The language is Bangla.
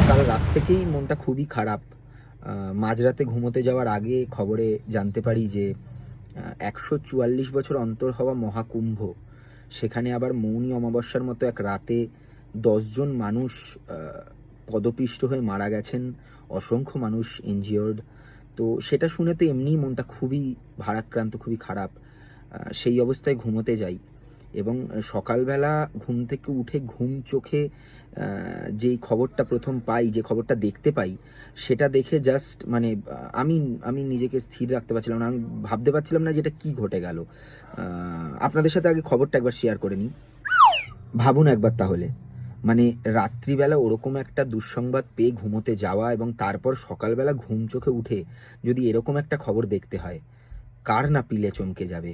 কাল রাত থেকেই মনটা খুবই খারাপ। মাঝরাতে ঘুমোতে যাওয়ার আগে খবরে জানতে পারি যে ১৪৪ বছর অন্তর হওয়া মহাকুম্ভ, সেখানে আবার মৌনী অমাবস্যার মতো এক রাতে ১০ জন মানুষ আ পদপিষ্ট হয়ে মারা গেছেন, অসংখ্য মানুষ ইনজিওর্ড। তো সেটা শুনে তো এমনিই মনটা খুবই ভারাক্রান্ত, খুবই খারাপ। সেই অবস্থায় ঘুমোতে যাই এবং সকালবেলা ঘুম থেকে উঠে ঘুম চোখে যেই খবরটা ১ম পাই, যে খবরটা দেখতে পাই, সেটা দেখে জাস্ট মানে আমি আমি নিজেকে স্থির রাখতে পারছিলাম না। আমি ভাবতে পারছিলাম না যে এটা কি ঘটে গেল। আ আপনাদের সাথে আগে খবরটা একবার শেয়ার করে নিই। ভাবুন একবার তাহলে। মানে রাত্রিবেলা ওরকম একটা দুঃসংবাদ পেয়ে ঘুমোতে যাওয়া এবং তারপর সকালবেলা ঘুম চোখে উঠে যদি এরকম একটা খবর দেখতে হয়, কার না পিলে চমকে যাবে?